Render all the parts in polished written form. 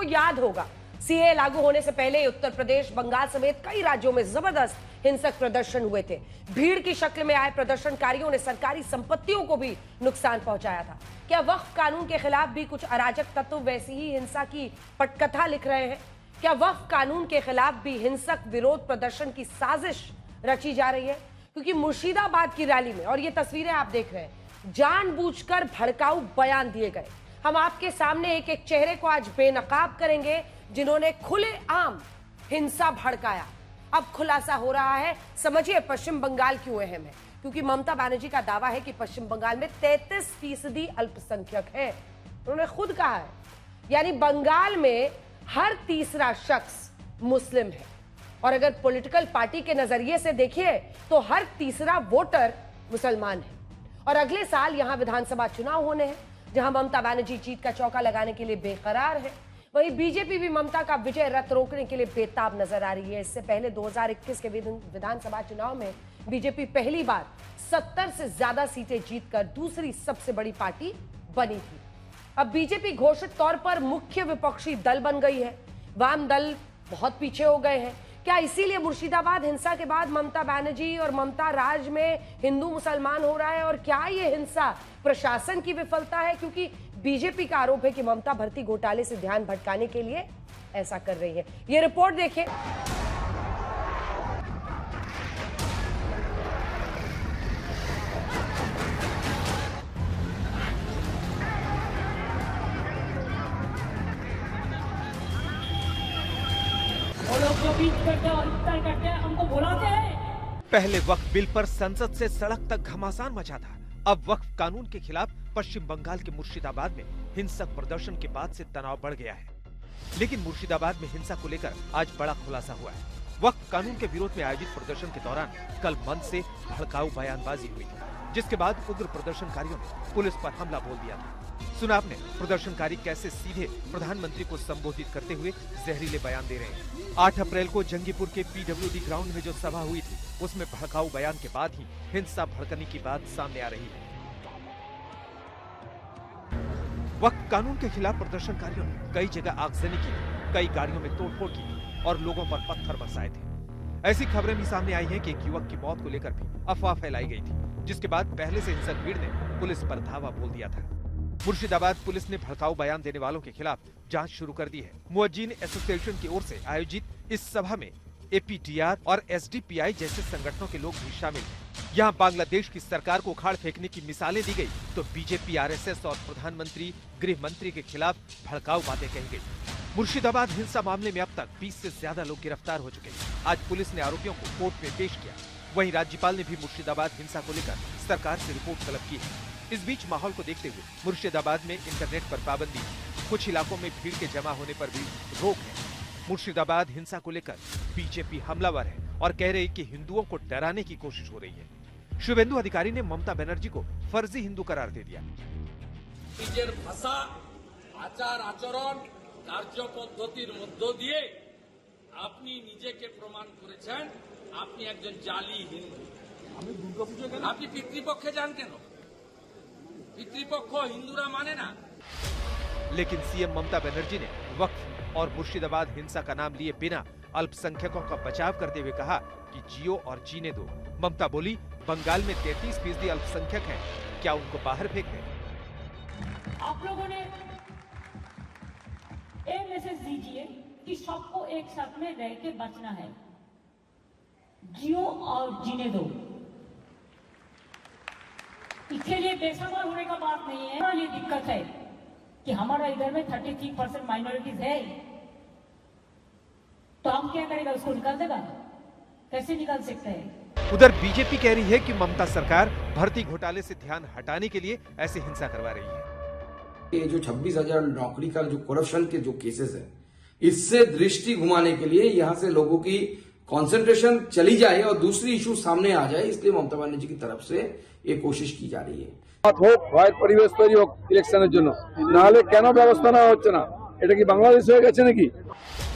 आपको याद होगा, सीए लागू होने से पहले उत्तर प्रदेश, बंगाल समेत कई राज्यों में जबरदस्त हिंसक प्रदर्शन हुए थे। भीड़ की शक्ल में आए प्रदर्शनकारियों ने सरकारी संपत्तियों को भी नुकसान पहुंचाया था। क्या वक्फ कानून के खिलाफ भी कुछ अराजक तत्व वैसी ही हिंसा की पटकथा लिख रहे हैं? क्या वक्फ कानून के खिलाफ भी हिंसक विरोध प्रदर्शन की साजिश रची जा रही है? क्योंकि मुर्शिदाबाद की रैली में, और ये तस्वीरें आप देख रहे हैं, जानबूझकर भड़काऊ बयान दिए गए। हम आपके सामने एक एक चेहरे को आज बेनकाब करेंगे जिन्होंने खुलेआम हिंसा भड़काया। अब खुलासा हो रहा है, समझिए पश्चिम बंगाल क्यों अहम है। क्योंकि ममता बनर्जी का दावा है कि पश्चिम बंगाल में 33% अल्पसंख्यक है। उन्होंने खुद कहा है, यानी बंगाल में हर तीसरा शख्स मुस्लिम है। और अगर पॉलिटिकल पार्टी के नजरिए से देखिए तो हर तीसरा वोटर मुसलमान है। और अगले साल यहां विधानसभा चुनाव होने हैं, जहां ममता बनर्जी जीत का चौका लगाने के लिए बेकरार है। वहीं बीजेपी भी ममता का विजय रथ रोकने के लिए बेताब नजर आ रही है। इससे पहले 2021 के विधानसभा चुनाव में बीजेपी पहली बार 70 से ज्यादा सीटें जीतकर दूसरी सबसे बड़ी पार्टी बनी थी। अब बीजेपी घोषित तौर पर मुख्य विपक्षी दल बन गई है। वाम दल बहुत पीछे हो गए हैं। क्या इसीलिए मुर्शिदाबाद हिंसा के बाद ममता बनर्जी और ममता राज में हिंदू मुसलमान हो रहा है? और क्या ये हिंसा प्रशासन की विफलता है? क्योंकि बीजेपी का आरोप है कि ममता भर्ती घोटाले से ध्यान भटकाने के लिए ऐसा कर रही है। ये रिपोर्ट देखिए। हमको बुलाते हैं। पहले वक्फ बिल पर संसद से सड़क तक घमासान मचा था। अब वक्फ कानून के खिलाफ पश्चिम बंगाल के मुर्शिदाबाद में हिंसक प्रदर्शन के बाद से तनाव बढ़ गया है। लेकिन मुर्शिदाबाद में हिंसा को लेकर आज बड़ा खुलासा हुआ है। वक्फ कानून के विरोध में आयोजित प्रदर्शन के दौरान कल मंच से भड़काऊ बयानबाजी हुई, जिसके बाद उग्र प्रदर्शनकारियों ने पुलिस पर हमला बोल दिया था। सुना आपने प्रदर्शनकारी कैसे सीधे प्रधानमंत्री को संबोधित करते हुए जहरीले बयान दे रहे हैं। 8 अप्रैल को जंगीपुर के पीडब्ल्यूडी ग्राउंड में जो सभा हुई थी, उसमें भड़काऊ बयान के बाद ही हिंसा भड़कने की बात सामने आ रही है। वक्फ कानून के खिलाफ प्रदर्शनकारियों ने कई जगह आगजनी की, कई गाड़ियों में तोड़फोड़ की और लोगों पर पत्थर बरसाए थे। ऐसी खबरें भी सामने आई हैं कि एक युवक की मौत को लेकर भी अफवाह फैलाई गई थी, जिसके बाद पहले से हिंसक भीड़ ने पुलिस पर धावा बोल दिया था। मुर्शिदाबाद पुलिस ने भड़काऊ बयान देने वालों के खिलाफ जांच शुरू कर दी है। मुअज्जिन एसोसिएशन की ओर से आयोजित इस सभा में एपीटीआर और एसडीपीआई जैसे संगठनों के लोग भी शामिल हैं। यहाँ बांग्लादेश की सरकार को उखाड़ फेंकने की मिसालें दी गई, तो बीजेपी, आरएसएस और प्रधानमंत्री, गृह मंत्री के खिलाफ भड़काऊ बातें कही गई। मुर्शिदाबाद हिंसा मामले में अब तक 20 से ज्यादा लोग गिरफ्तार हो चुके हैं। आज पुलिस ने आरोपियों को कोर्ट में पेश किया। वहीं राज्यपाल ने भी मुर्शिदाबाद हिंसा को लेकर सरकार से रिपोर्ट तलब की है। इस बीच माहौल को देखते हुए मुर्शिदाबाद में इंटरनेट पर पाबंदी, कुछ इलाकों में भीड़ के जमा होने पर भी रोक है। मुर्शिदाबाद हिंसा को लेकर बीजेपी हमलावर है और कह रही कि हिंदुओं को डराने की कोशिश हो रही है। शुभेंदु अधिकारी ने ममता बनर्जी को फर्जी हिंदू करार दे दिया। নিজের ভাষা, আচার আচরণ, কার্যপদ্ধতির মধ্য দিয়ে আপনি নিজেকে প্রমাণ করেছেন আপনি একজন জালি হিন্দু। আমি দুর্গাপূজা কেন? আপনি পিতৃপক্ষে যান কেন? পিতৃপক্ষ হিন্দুরা মানে না। लेकिन सीएम ममता बनर्जी ने वक्फ और मुर्शिदाबाद हिंसा का नाम लिए बिना अल्पसंख्यकों का बचाव करते हुए कहा कि जियो और जीने दो। ममता बोली, बंगाल में 33% अल्पसंख्यक हैं, क्या उनको बाहर फेंक दें? आप लोगों ने ये मैसेज दीजिए कि सबको एक साथ में रह के बचना है, जियो और जीने दो। इसके लिए बेसब्र होने का बात नहीं है। ये दिक्कत है कि हमारा इधर में 33% माइनॉरिटीज है, तो हम क्या करेगा? उसको निकाल देगा? कैसे निकाल सकते हैं? उधर बीजेपी कह रही है कि ममता सरकार भर्ती घोटाले से ध्यान हटाने के लिए ऐसी हिंसा करवा रही है। ये जो 26,000 नौकरी का जो करप्शन के जो केसेस है, इससे दृष्टि घुमाने के लिए यहाँ से लोगों की कंसंट्रेशन चली जाए और दूसरी इशू सामने आ जाए, इसलिए ममता बनर्जी की तरफ से ये कोशिश की जा रही है। হোক পরিবেশ তৈরি হোক ইলেকশনের জন্য, নাহলে কেন ব্যবস্থা নেওয়া হচ্ছে না? এটা কি বাংলাদেশ হয়ে গেছে নাকি?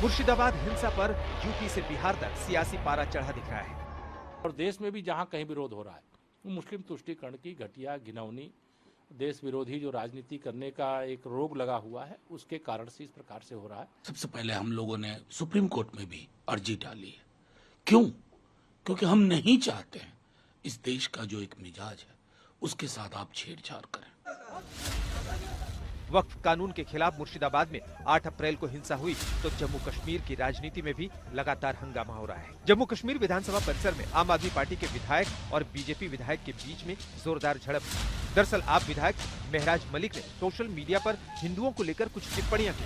मुर्शिदाबाद हिंसा पर यूपी से बिहार तक सियासी पारा चढ़ा दिख रहा है। और देश में भी जहां कहीं विरोध हो रहा है, मुस्लिम तुष्टीकरण की घटिया, घिनौनी देश विरोधी जो राजनीति करने का एक रोग लगा हुआ है, उसके कारण से इस प्रकार से हो रहा है। सबसे पहले हम लोगों ने सुप्रीम कोर्ट में भी अर्जी डाली है। क्यों? क्योंकि हम नहीं चाहते हैं इस देश का जो एक मिजाज है उसके साथ आप छेड़छाड़ करें। वक्फ कानून के खिलाफ मुर्शिदाबाद में 8 अप्रैल को हिंसा हुई तो जम्मू कश्मीर की राजनीति में भी लगातार हंगामा हो रहा है। जम्मू कश्मीर विधानसभा परिसर में आम आदमी पार्टी के विधायक और बीजेपी विधायक के बीच में जोरदार झड़प। दरअसल आप विधायक महराज मलिक ने सोशल मीडिया पर हिंदुओं को लेकर कुछ टिप्पणियां की।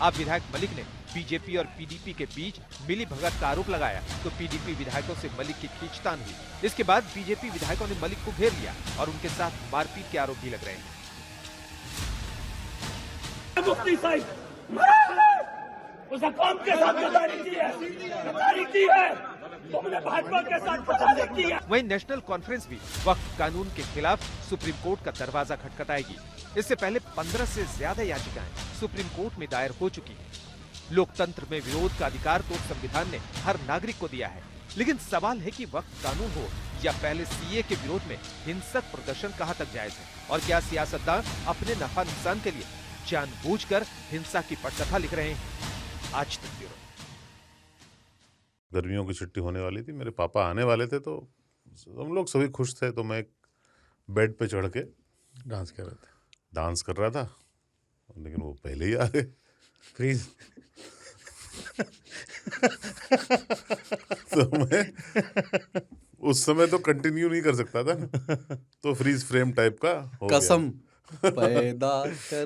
आप विधायक मलिक ने बीजेपी और पीडीपी के बीच मिली भगत का आरोप लगाया तो पीडीपी विधायकों से मलिक की खींचतान हुई। इसके बाद बीजेपी विधायकों ने मलिक को घेर लिया और उनके साथ मारपीट के आरोप भी लग रहे हैं। मुफ्ती साहब उसे कौम के साथ गद्दारी की है, तुमने भाजपा के साथ गद्दारी की है। वहीं नेशनल कॉन्फ्रेंस भी वक्फ कानून के खिलाफ सुप्रीम कोर्ट का दरवाजा खटखटाएगी। इससे पहले 15 से ज्यादा याचिकाएं सुप्रीम कोर्ट में दायर हो चुकी हैं। लोकतंत्र में विरोध का अधिकार तो संविधान ने हर नागरिक को दिया है, लेकिन सवाल है कि वक्फ कानून हो या पहले सीए के विरोध में हिंसक प्रदर्शन कहां तक जायज है और क्या सियासतदान अपने नफा नुकसान के लिए जानबूझकर हिंसा की पटकथा लिख रहे हैं। आज तक ब्यूरो। गर्मियों की छुट्टी होने वाली थी, मेरे पापा आने वाले थे तो हम लोग सभी खुश थे, तो मैं बेड पे चढ़ के डांस कर रहा था, लेकिन वो पहले ही आ गए। प्लीज तो मैं उस समय तो कंटिन्यू नहीं कर सकता था ना, तो फ्रीज फ्रेम टाइप का हो कसम गया। पैदा कर